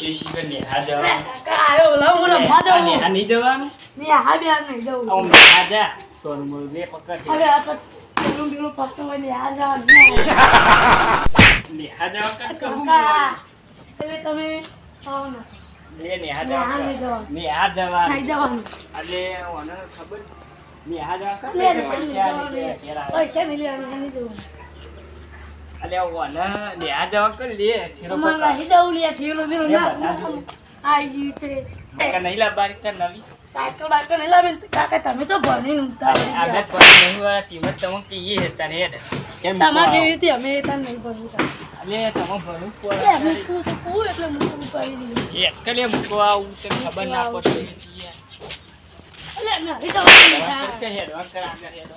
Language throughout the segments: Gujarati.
શીશી કે નેહા જવાનું કાકા આયો લા હું રમવા દઉં નેહા નહીં જવાનું ને આ બે નહીં દઉં આમ નેહા જા સોનમોર બે પકડ હવે આ તો પેલું ફક્ત હોય ને આ જા નેહા જવા કર કહું કાકા એટલે તમે આવો ને બે નેહા નેહા નહીં જવા જવાનું. નેહા જવાનું નહીં જવાનું એટલે ઓને ખબર નેહા જવા કર લે રે પૈસા નહીં પૈસા નહીં લેવાનું નહીં જવાનું અલે ઓને નેહા જવા કર લે થેરો મને પકડ નહીં દઉં લે ઠેલો બેલો લે ના બધા જોડે. આઈ જી તે કે નહીં લાવવાની કે નવી સાયકલ બાયકલ નહીં લાવે ને કાકા તમે તો ભણીને ઉતારી આગળ ગયા. પર નહીં વાળા કિંમત તમે કે એ હતા ને હેડ કેમ તમારે જેવી રીતે અમે તને નહીં ભણવું અલે તમે ભણવું એટલે અમે પડે શું તો કહું એટલે હું તમને કરી દીધું એ એકલે મૂકવા આવું તને ખબર ના પડે એટલે નહીં જવાનું નેહા. કે હેડવા કર આગળ હેડો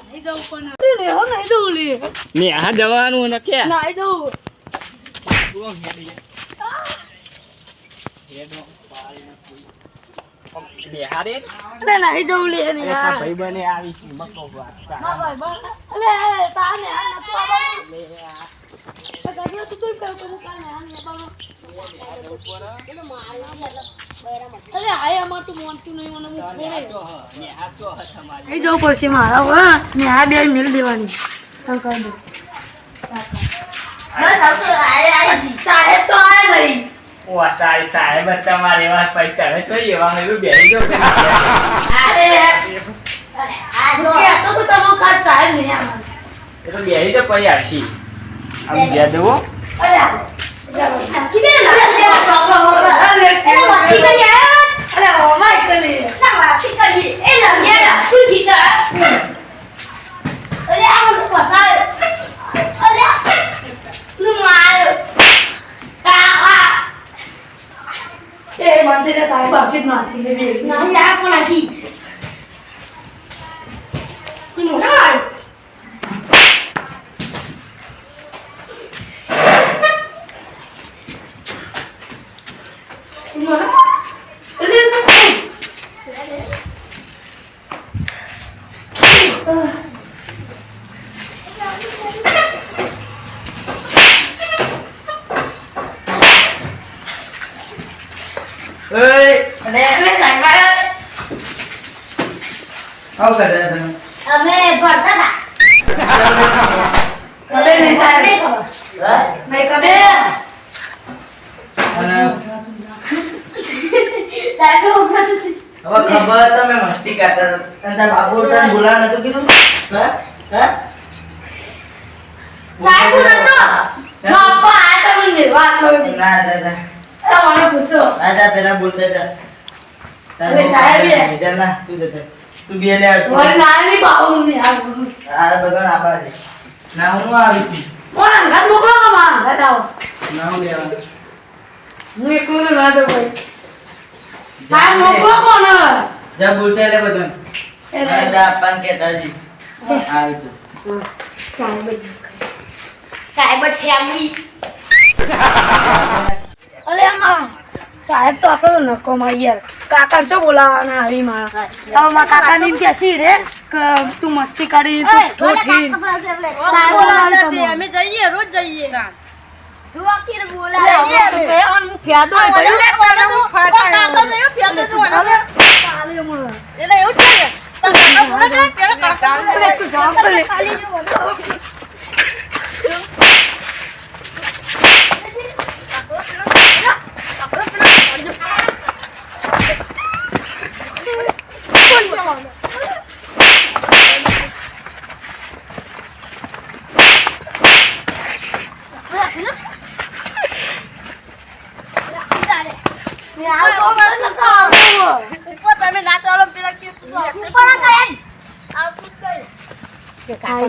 નહીં જવું પણ નેહા નહીં જવું લે ને આ જવાનું ને કે નહીં જવું પૂરો હેડી હેડો પાલ ને કોઈ બેહારે એટલે નહીં જવું લે નેહા. ભાઈ બને આવી છે મકો વાત હા ભાઈ બસ એટલે તાને આ નતો આવવાનું. લે આ તો ગાડીઓ તું તું કર પણ કાને આ ને બાબા અરે આય અમાર તો મોનતું નહીં મને હું ને છોડે તો ને આ તો તમારી અહીં જવું પડશે મારા હા ને આ બે મિલ દેવાની તમે કહી દો સાહેબ તો આયા નહીં ઓ સાહેબ તમારે વાત પૈસા હવે જોઈએ એવા મેલું બેહી જો કે તો તમે કાચ સાહેબ નહીં આમાં એ તો બેહી તો પઈ આવશી આમ બે દેવો અરે નાખી દે ને અરે ઓ માય કલી એ મંદિરે સાહેબ આવશે જ નાખી દે બે નહીં આ પણ આશી ઈ મોટા અમે ભણતા હતા કદે નહીં સાહેબ નહીં કદે સાહેબ ઉભા હવે ખબર તમે મસ્તી કરતા હતા અને તારા બાબુ તને બોલા નતું કીધું હા હા સાહેબ નતો બાપા આ તમને વાત કરી ના જા અરે મને પૂછો જા પેલા બોલતા જા અરે સાહેબ એ. જા ના તું જતો તું બે લે આવ મારે નાની બાબુ ની આ આ બધા આપા દે ના હું આવી હતી કોણ અંગાત મોકલો કે માં બતાવો ના હું લેવા હું એકલો ને ના દઉં ભાઈ સાહેબ મોકલો કોણ જા બોલતા લે બધું એ ના જા આપણ કેતા જી આવી તું સાહેબ ઠેમડી અરે આમાં સાહેબ તો આપણે તો નકો માં યાર કાકા ચો બોલાવાના આવી મારા હવે મારા કાકા ની કહેશી રે કે તું મસ્તી કરી તું ઠોઠી અમે જઈએ રોજ જઈએ રોકીર અરે બોલા હવે તું કહે અને હું ફ્યાદો એ ભર્યું કાકા જયો ફેંદો તો કાલે મને એટલે એવું છે કાકા બોલે છે પેલા કાકા અરે તું જવાબ કરે ખાલી જો તમે ના ચાલો પેલા કે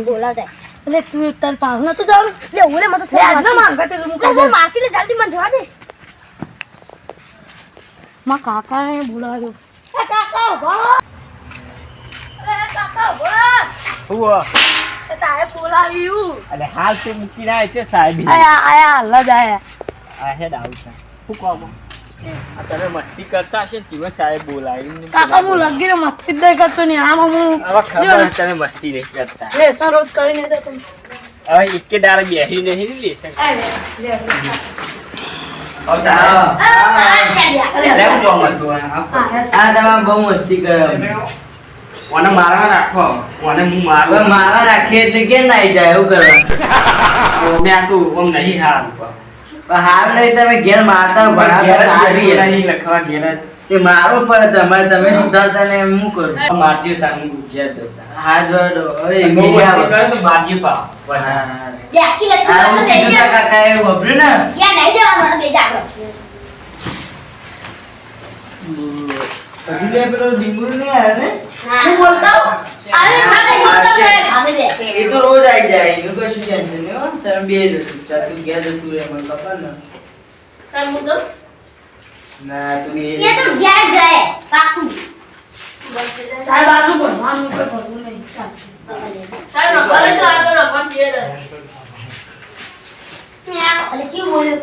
બોલા જાય એટલે તું તાર પાવ નતો જવાનું લે ઓલે મત લે આજ ના માંગા તે હું કહું માસી લે જલ્દી મને જવા દે માં કાકાને બોલાવ્યો એ કાકા ઉભા એ કાકા ઉભા હુઓ સાહેબ બોલાવ્યું અને હાલ તે મૂકી ના છે સાહેબ આયા આયા હાલ જ આયા આ હેડ આવશે શું કહો આ તમે મસ્તી કરતા હશે ને દિવસ સાહેબ બોલાવી કાકા હું લગી રે મસ્તી જ નહીં કરતો ને આમ હું હવે ખબર તમે મસ્તી નહીં કરતા લે સરોજ કરીને જતો હવે એકે દાડે બેહી નહીં લેશે લે ઓ સાહેબ લેવું તો મતું આ તમારે બહુ મસ્તી કરે ઓને મારવા રાખો ઓને હું હવે મારવા મારા રાખીએ એટલે કે નાઈ જાય એવું કરવા મેં આ તું ઓમ નહીં હાર પણ હાલ નહીં તમે ઘેર મારતા ભણાવતા સારી હે. નહીં લખવા ઘેર તે મારો પડે તમારે તમે સુધારતા ને એમ હું કરું મારજે તાર હું ઘેર જતા હા જોડો હવે બહુ મેરી મસ્તી આવો. કરે તો મારજે પા હા, હા. બેકી લખી આ તો હું દે કીધું તા કાકાએ વાપર્યું ને યા નહીં જવાનું બે જાગો હજુ લે પેલો ડીંગુર નહીં આવ્યો ને હું બોલતો અરે ના બોલતો રે અમે દે એ તો રોજ આવી જાય એનું કશું ટેન્શન નહીં હો તમે બે જશું ચાલ તું ઘેર જતું રહે મને ખબર ને કાઈ હું તો ના તું ये तो ગયા જાય પાકું સાહેબ આજુ ભણવાનું કોઈ ભણવું નહીં ચાલશે. સાહેબ રખડે તો આ તો રખડ છે રે મે અલે શું બોલ્યો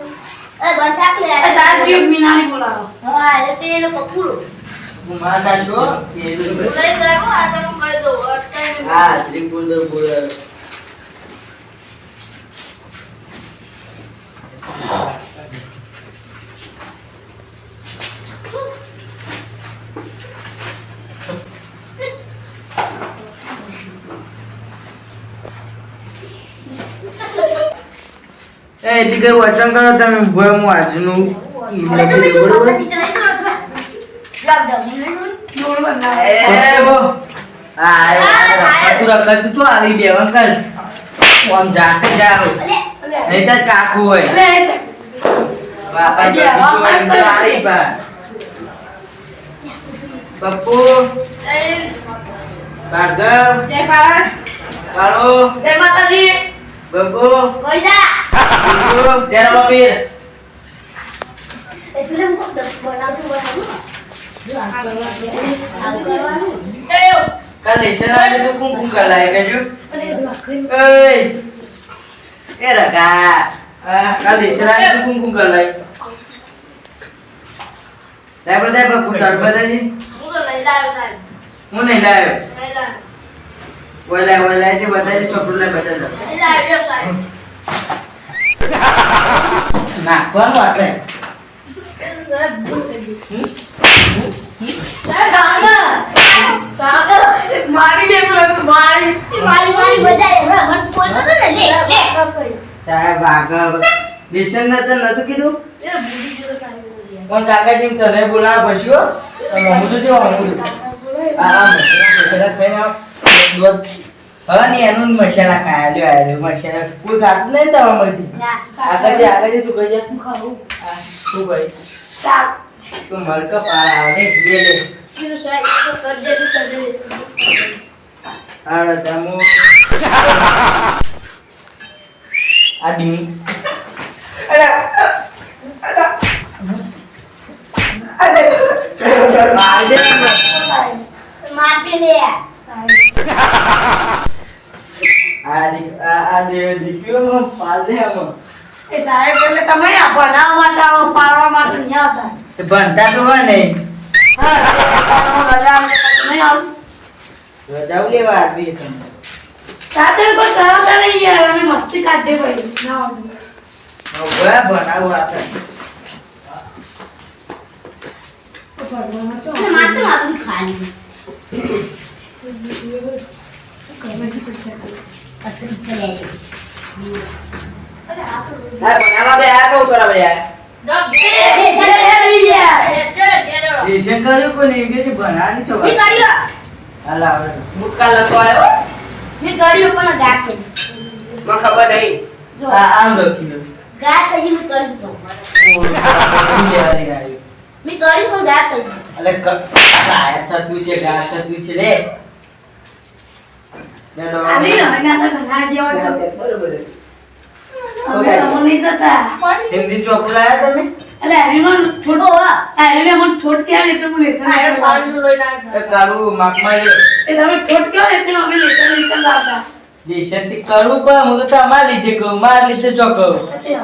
એ બંધ થાક લે એ સાહેબ જીવ મીનાની બોલાવો. હા એ તે લોકો પૂરો હું મારા સાસુ એ નહીં સાહેબ આ તો હું કહી દઉં અટકાઈ હા શ્રીપુર દર બોલ એ તી કઈ વચન કરો તમે ભોય હું આજનું અરે જો બીજું ભાષા ચિત્ર નહીં કરો તમે લાગ જાવ જોર બનાવે. તું રખડ તું ચો આવી બેવન કર આમ જાતે જાવ અલે નહીં તો કાકુ હોય એટલે એ છે. બાપા જલ્દી ચો એમ તો આરી બા બપ્પુ ભાર્ગવ જય ભારત. કાળો જય માતાજી. બગો કોઈ જા બગો તેરા બાપીર એ તુલે મુકો બનાવજો બનાવું જો આ કરવાનું જયો કાલ લેસન આવે તો કુંકુમ કલાય કેજો અરે લખી. એ રગા કાલ લેસન આવે તો કુંકુમ કલાય લે બધા બપ્પુ તાર બધાજી હું તો નહીં લાવ્યો સાહેબ હું નહીં લાવ્યો નહીં લાવ્યો ઓલા જે બધાજી ચોપડું લઈ બધા નહીં લાવ્યો સાહેબ નાખવાનું આપણે સાહેબ ભૂલ થઈ ગઈ સાહેબ મારી દે પેલો તો મારી. મારી મારી મજા આવે મને બોલતો તો ને લે લે સાહેબ આગળ લેસન નતું કીધું એ ભૂલી ગયો સાહેબ પણ કાકાજી તને બોલાવા પછી હો હું તો જેવા હું આ મસાલા ખાઈને દૂધ હવે ને એનું મસાલા ખાયા લ્યો આયો મસાલા કોઈ ખાતું નહીં તમારામાંથી આગળ તું કહી જા હું ખાઉં. તું ભાઈ ચાલ. તું મરક પાર આવે લે લે કીધું સાહેબ તો કર દે આડો તમો આ ડીમ માર દે માર પે લે આ દીકરીઓ પાર દે આમાં એ સાહેબ એટલે તમે આ બનાવવા માટે આવો પાડવા માટે નહીં આવતા. ભણતા તો હોય નહીં હા રજા અમને નહીં આવું. રજાઓ લેવા આવી તમે સાથે કોઈ કરાવતા નહીં યાર અમે મસ્તી કાઢી પડી ના આવું. હવે ભણાવો આપણે તો ભણવામાં ચો. અને માથે માથું ખાલી ખબર છે પૈસા ખાલી. અતરી ચલે છે અરે આ તો બનાવા બે આ કહું કરાવે યાર બે સાલે આવી ગયા લેશન કર્યું કોઈ નહીં કે ભણાની છો મી કર્યો હાલ આવે મુક્કા લખો આવ્યો મી કર્યો પણ ગાત થઈ મને ખબર નહીં જો આમ લખી દો ગાત થઈ મી કર્યું તો મી કર્યું પણ ગાત થઈ અલે કાયા થતું છે ગાત થતું છે રે આલી ને અમે આ ઘણા જેવા તો બરોબર અમે તો નહીં જતા. હિન્દી ચોપડું લાયા તમે એટલે હરીનો થોડો એટલે મને ઠોટ કહેવાય ને એટલે હું લેસન આયો કરતો. સારું લઈને આવ્યો એ કારું માપમાં લે એ તમે ઠોટ કહો ને એટલે અમે લેસન લાવતા. લેશન થી કરું પણ હું તો તમાર લીધે કહું માર લીધે ચો કહું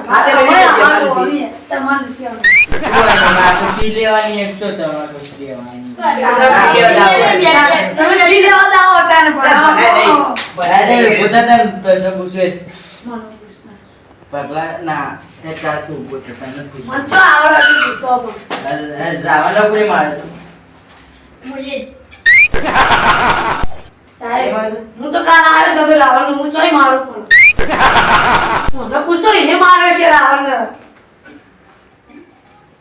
આ તે બધી અમારું લીધી. આવી, તમારે નથી આવવાનું. માર તો ફી લેવાની એક છો તમારે તો ફી લેવાની તમે ફી લેવા જાઓ અત્યારે ભણાવવા. નહીં. અરે પોતા તને પ્રશ્ન પૂછે મને પૂછના. પગલા ના એ ચાલ તું ઊભો છે તને પૂછું. મને તો આવડે છે ગુસ્સો પણ. રાવણ કોઈ મારે છે? મુજે સાહેબ હું તો કાલ આવ્યો તો રાવણ હું ચોય મારું પણ મને પૂછો એને મારે છે રાવણ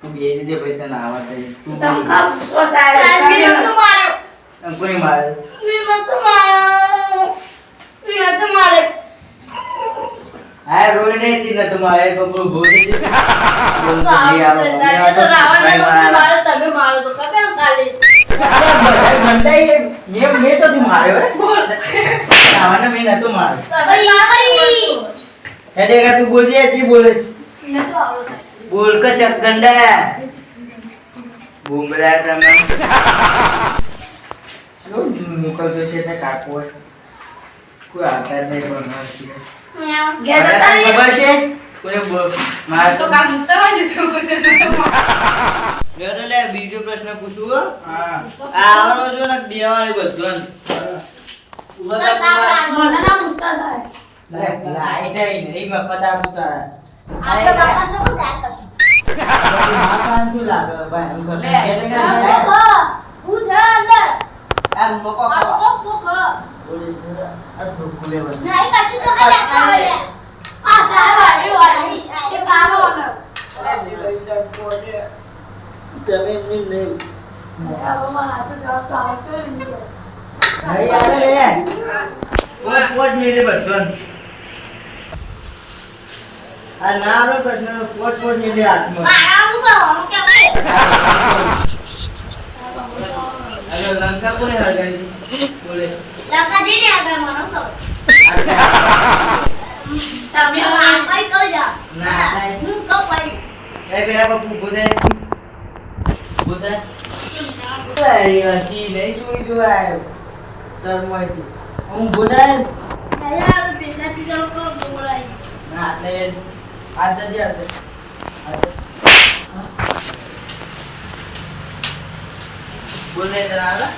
તું બે રીતે ભાઈ તને આવડે છે. તું તમ કા પૂછો સાહેબ સાહેબ મેં તો માર્યો તને કોઈ મારે? મેં તો મારે હા રોઈ નહીં હતી ને તમારે કપડું ભોજી તો સાહેબ તો રાવણને તો માર્યો તમે મારો તો ખબર કાલે મેં તો તું માર્યો રાવણને મેં નતો માર્યો. તમે મારી હેડેગા તું બોલજે જી બોલે છે. મેં તો આવડો સાહેબ બોલ કે ચકગંડા બુમરા તમે શું નીકળતો છે તે કાકો કોઈ આકાર નહીં બનવા છે. ઘેર જતા રહીએ. ખબર છે કોઈ માર તો કામ ઉતરવા જશે મેં તો લે બીજો પ્રશ્ન પૂછું હો. હા આવરો જો ને દેવાળી બધું મને ના પૂછતા સાહેબ લાઈટ આઈ નહીં મફત આપું તારા આપણે બાપા ચોકો જાય કશું માથાન શું લાગે ભાઈ હું પૂછ અંદર આ મોકો આ કોક આ ધોકુલે બસ નહીં કશું તો કઈ આખા હોય આ સાહેબ આવ્યો આ એ કારો ને તમે નહીં મારા હાથે જવાબ તો આવતો નહીં નહીં આવે લે પોચ મિનિટ બધું આ નારો પ્રશ્ન તો પોચ મિનિટ હાથમાં મારા હું કહું કે અરે લંકા કોને હરગાઈ બોલે લંકાજી ને આગળ મને કહો તમે આ કઈ કહો જા ના ના હું કહું પડી એ પેલા બાપુ બોલે બોલે અરે હસી નહીં સુઈ જોવાય શરમાઈથી હું બોલાય નયા તો પેશાથી જરો કો બોલાય ના એટલે આજ જ આજ બોલે જરા આલા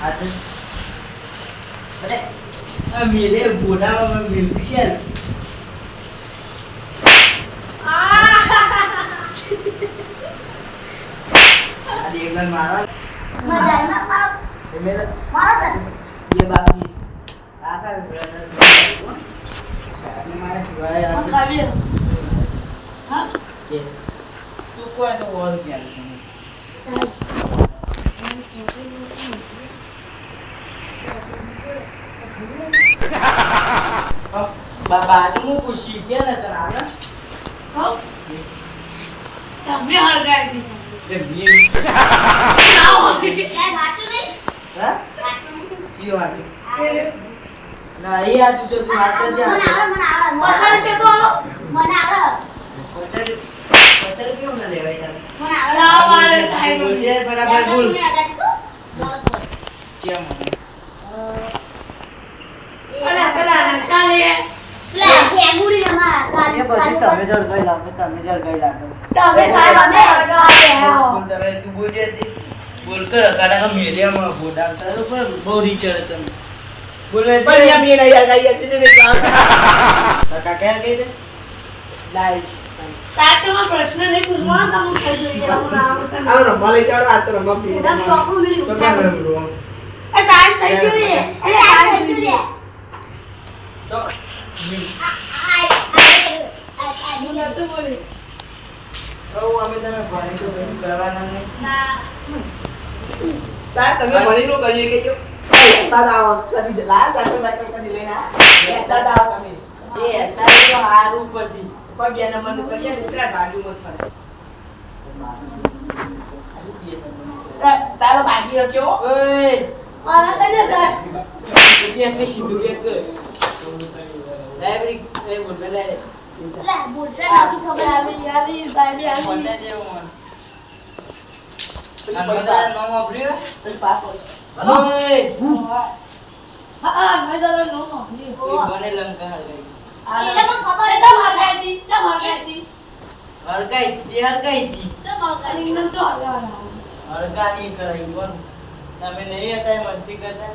આજ અરે આ મેલે બોડામાં મિલતી છે આ દેવન મારા મજા ના મારો એ મેરા મારો સર ये बाकी आकर ब्रदर हमारे सिवाय હું ખાલી હા के तू कोई तो और क्या बाजू में कुछ सीखे ना कराना હો તમે હળગાઈ દીધી ये भी ના હોય એ સાચું નહીં हां સાચું નહીં ये बात ना ये आ तू जो बात कर जा પકડ કે તો આલો મને આવડે पचर पचर क्यों ना ले भाई મને રાવ આવડે વાલે સાહેબ बोलिए बराबर बोल લંકાજી ને આગળ તો બોલ છો क्या माने અરે પેલા કાલે પેલા ફેગુડી ને માર ये बધી તમે જર ગઈ લાગે તમે જર ગઈ લાગે તમે સાહેબ અમે હળગાઈ બોલ તમે તું બોલ જે બોલ કર કાડા કા મીડિયામાં બોડા તારો પર બહુ રીચર તમે બોલે છે પણ યમ ये नहीं आएगा ये तूने भी कहा काका क्या कहते लाइट સાહેબ તમે પ્રશ્ન નહીં પૂછવાનો તમે કહી દઈએ હું आओ रम्मा ले जाओ आ तो रम्मा पी એકદમ ચોખ્ખું तो મળ્યું क्या करूं એ ટાઈમ થઈ ગયો રે અરે આ થઈ ગયું લે तो હું નતું બોલી ओ हमें तने पानी तो कहीं करवाना नहीं ના સાહેબ તમે ભણી નો કરીએ કે જો દાદા સદી લા સાચો બેઠો કરી લેના દાદા તમે એ તારે તો હારું પરથી પર બે નંબર નું કરીએ ને ત્રણ ગાડીઓ મત ફરે સારો ભાગી રખ્યો ઓય મારા કને સાહેબ ये में सिद्धू के कर लाइब्रेरी ए बोल ले લે બોલતા નથી ખબર આવી આવી સાહેબ આવી બોલને દે મોન અનમદા નો મોબલ્યો પાસ ઓય હા મેં તારો નો મોકલી એ બને લંકા હળગાઈ એને પણ ખબર એ તો હળગાઈ દી ચમ હળગાઈ દી હળગાઈ દી ચમ મળતા એકદમ તો હળગાવાના હળગાઈ કરાઈ કોણ તમે નહીં હતા એ મસ્તી કરતા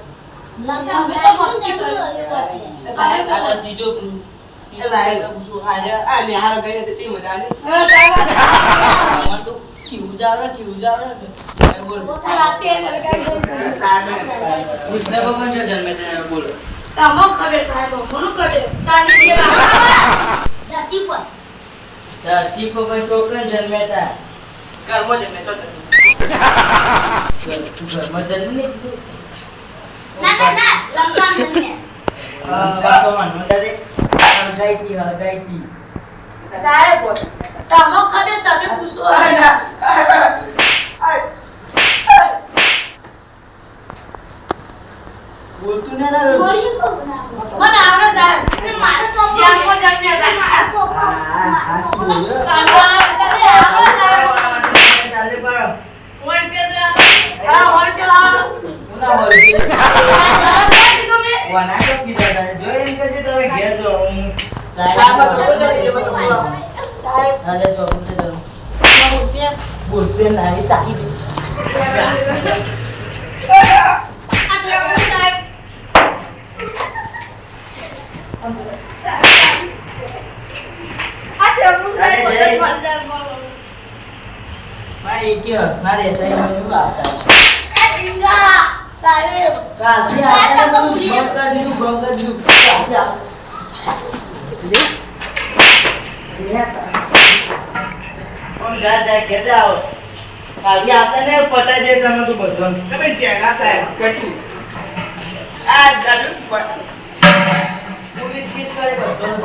લંકા અમે તો મસ્તી કરી કરી. આ ત્રીજો એ લાય પૂછું આજે આ નિહાર ગઈ તો ચી મજા આલી આમાં તો ખીવું જાવ ને બોલ કૃષ્ણ ભગવાન જો જન્મે તેને બોલો તમો ખબર સાહેબ મને ખબર તાની જે ધરતી પર ધરતી પર કોઈ છોકરો જન્મે તા કર્મ જન્મે તો ઘરમાં જન્મે ના લંકા મને વાતો માનવા દે હળગાઈતી સાહેબ તમો ખબર તમે પૂછો બોલતું ને ના મળી તો મને આવડે સાહેબ મારો તો જ્યાં જન્મ્યા ચાલે પર હા ઓર કે લાવો ઉના બોલ વના તો કીધા તા જો એમ કહેજો તમે ઘેર જો હું સાહેબ તો ચડી લેવા તો સાહેબ આજે તો હું તે બોલતે નહીં તાકી દે મારે એક મારે સહી મને આવતા કાલથી આને તો ગોમકા દીધું કાલથી આ કોણ જા કે જાઓ કાલથી આતા ને પટાઈ દે તમે તો બધું તમે જેના સાહેબ કટુ આ જાજુ પોલીસ કેસ કરે બધું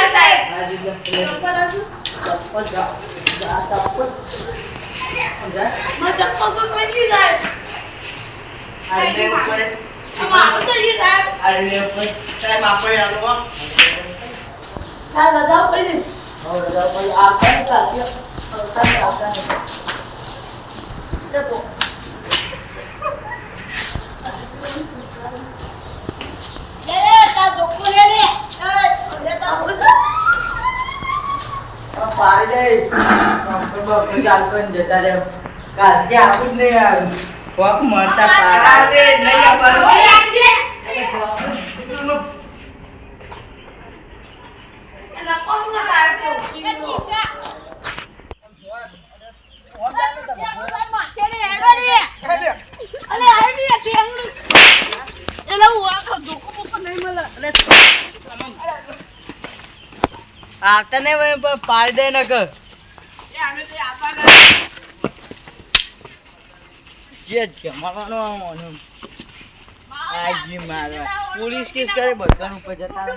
સાહેબ આપણે આલો જતા રહે કાલથી આવું જ નહીં આવ્યું કોક મળતા પાડા અરે નહીં આપવાનું આવતા ને પાડી દે ને કર જે જમાવાનું આજી મારવા પોલીસ કેસ કરે બધાનું ઉપર જતા